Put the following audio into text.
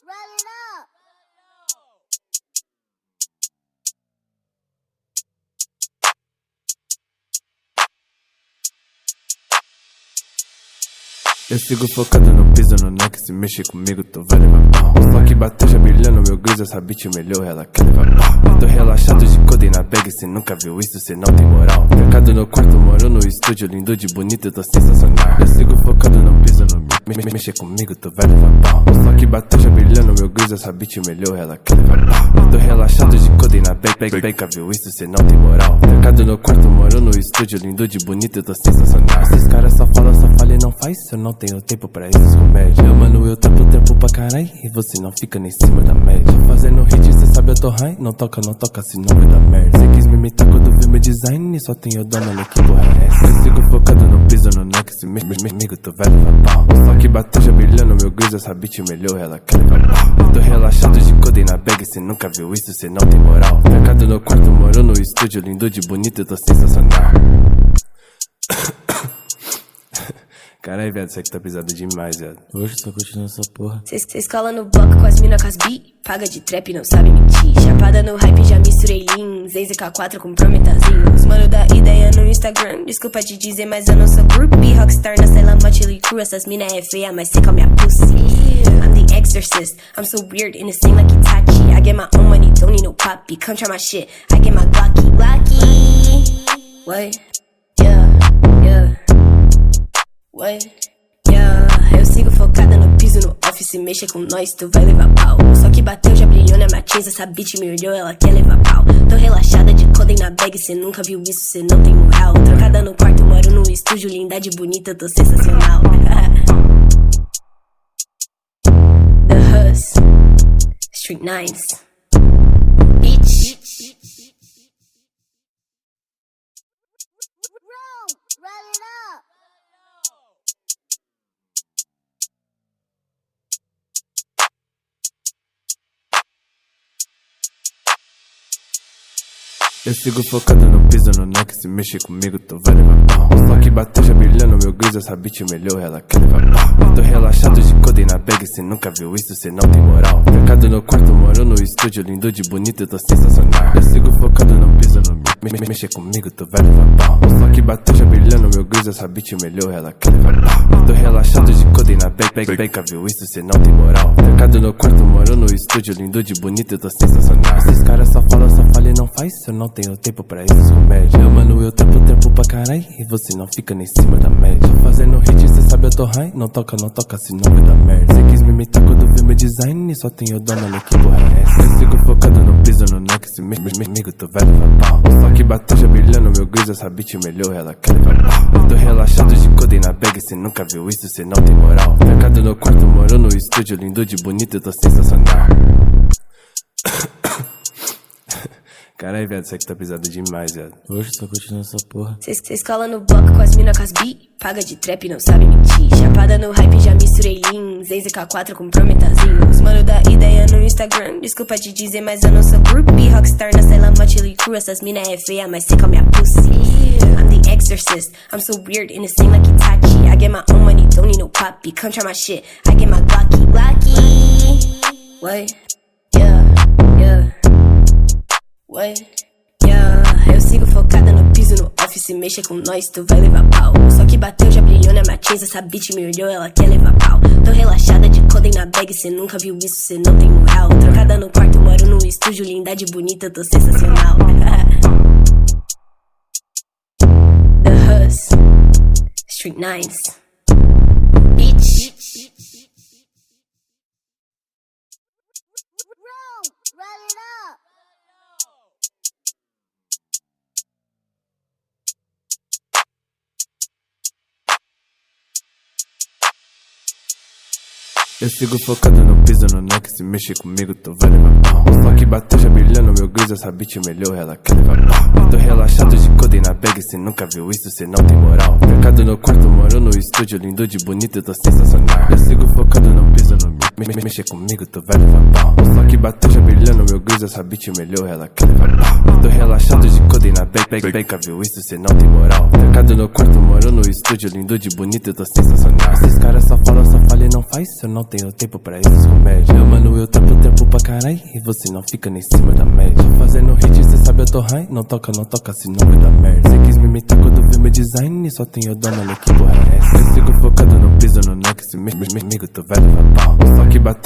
Run it up. Eu sigo focado no piso, no neck, se mexe comigo tu vai levar pau. Só que bateu já brilhando, meu grisa, essa bitch melhor, ela quer levar pau. Eu tô relaxado de codei na bag, cê nunca viu isso, cê não tem moral. Trancado no quarto, moro no estúdio, lindo de bonito, eu tô sensacional. Eu sigo focado no piso, no mexe comigo, tu vai levar pau. Só que bateu já brilhando, meu grisa, essa bitch melhor, ela quer levar pau. Eu tô relaxado de codei na bag, nunca viu isso, cê não tem moral. Trancado no quarto, moro no estúdio, lindo de bonito, eu tô sensacional. Esses caras só falam e não faz, eu não tenho tempo pra esses comédias. Meu mano, eu tapo tempo pra carai, e você não fica nem em cima da média. Fazendo hit, cê sabe eu tô high, não toca, senão vai dar merda. Cê quis me imitar quando viu meu design, e só tem eu dona, né, que porra é essa? Eu sigo focado no piso, no neck, se comigo tu vai levar pau. Só que bateu já brilhando, meu grisa, essa bitch melhor, ela quer levar pau. Eu tô relaxado de codei na bag, cê nunca viu isso, cê não tem moral. Trancado no quarto, moro no estúdio, lindo de bonito, eu tô sensacional. Caralho, velho, isso aqui tá pesado demais, velho. Hoje tô curtindo essa porra. Cês cola no bloco com as mina com as bi, paga de trap, não sabe mentir. Chapada no hype, já misturei lean, Zenze K4 com prometazinho. Os mano da ideia no Instagram, desculpa te dizer, mas eu não sou groupie. Rockstar na cela, mochila e crew, essas mina é feia, mas sei qual minha pussy. I'm the exorcist, I'm so weird, innocent like Itachi. I get my own money, don't need no poppy. Come try my shit, I get my Glocky. What? Yeah. What? Yeah, eu sigo focada no piso, no office, mexa com nós, tu vai levar pau. Só que bateu, já brilhou na matriz, essa bitch me olhou, ela quer levar pau. Tô relaxada de codei na bag, cê nunca viu isso, cê não tem moral. Trancada no quarto, moro no estúdio, lindade bonita, eu tô sensacional. The Hus, Street Nines, bitch. Run it up. Eu sigo focado no piso, no neck, se mexe comigo tu vai levar pau. Só que bateu já brilhando, meu grisa, essa bitch melhor, ela quer levar pau. Eu tô relaxado de codei na bag, cê nunca viu isso, cê não tem moral. Trancado no quarto, moro no estúdio, lindo de bonito, eu tô sensacional. Eu sigo focado no piso, no mexe comigo tu vai levar pau. Só que bateu já brilhando, meu grisa, essa bitch melhor, ela quer levar pau. Eu tô relaxado de codei na bag, nunca viu isso, cê não tem moral. Trancado no quarto, moro no estúdio, lindo de bonito, eu tô sensacional. Esses caras só falam e não faz, eu não tenho tempo pra esses comédias. Meu mano, eu tapo tempo pra carai, e você não fica nem em cima da média. Fazendo hit, cê sabe eu tô high, não toca, senão vai dar merda. Cê quis me imitar quando viu meu design, e só tem eu dona, né, que porra é essa? Eu sigo focado no piso, no neck, se comigo tu vai levar pau. Só que bateu já brilhando, meu grisa, essa bitch melhor, ela quer levar pau. Eu tô relaxado de codei na bag, cê nunca viu isso, cê não tem moral. Trancado no quarto, moro no estúdio, lindo de bonito, eu tô sensacional. Caralho, velho, isso aqui tá pesado demais, velho. Hoje tô curtindo essa porra. Cês cola no bloco com as mina com as bi, paga de trap, não sabe mentir. Chapada no hype, já misturei lean, Zenze K4 com prometazinho. Os mano da ideia no Instagram, desculpa te dizer, mas eu não sou groupie. Rockstar na cela, mochila e crew, essas mina é feia, mas sei qual minha pussy. I'm the exorcist, I'm so weird, innocent like Itachi. I get my own money, don't need no poppy. Come try my shit, I get my Glocky. What? Yeah. What? Yeah, eu sigo focada no piso, no office, mexa com nós, tu vai levar pau. Só que bateu, já brilhou na matriz, essa bitch me olhou, ela quer levar pau. Tô relaxada de codei na bag, cê nunca viu isso, cê não tem moral. Trancada no quarto, moro no estúdio, lindade bonita, eu tô sensacional. The Hus, Street Nines, bitch. Run it up. Eu sigo focado no piso, no neck, se mexe comigo tu vai levar pau. Só que bateu já brilhando, meu grisa, essa bitch melhor, ela quer levar pau. Eu tô relaxado de codei na bag, cê nunca viu isso, cê não tem moral. Trancado no quarto, moro no estúdio, lindo de bonito, eu tô sensacional. Eu sigo focado no piso, no mexer comigo, tu vai levar pau. Só que bateu já brilhando, meu Gris, essa bitch melhor, ela quer levar pau. Eu tô relaxado de codei na beca, viu isso, cê não tem moral. Trancado no quarto, moro no estúdio, lindo de bonito, eu tô sensacional. Esses caras só falam e não faz, eu não tenho tempo pra esses comédias. Meu mano, eu tempo pra carai, e você não fica nem em cima da média. Tô fazendo hit, cê sabe eu tô high, não toca, senão vai dar merda. Cê quis me imitar quando viu meu design, e só tem eu dona, mano, que porra é essa? Eu sigo focado no piso, no neck, se mexe comigo, tu vai levar pau. Só que bateu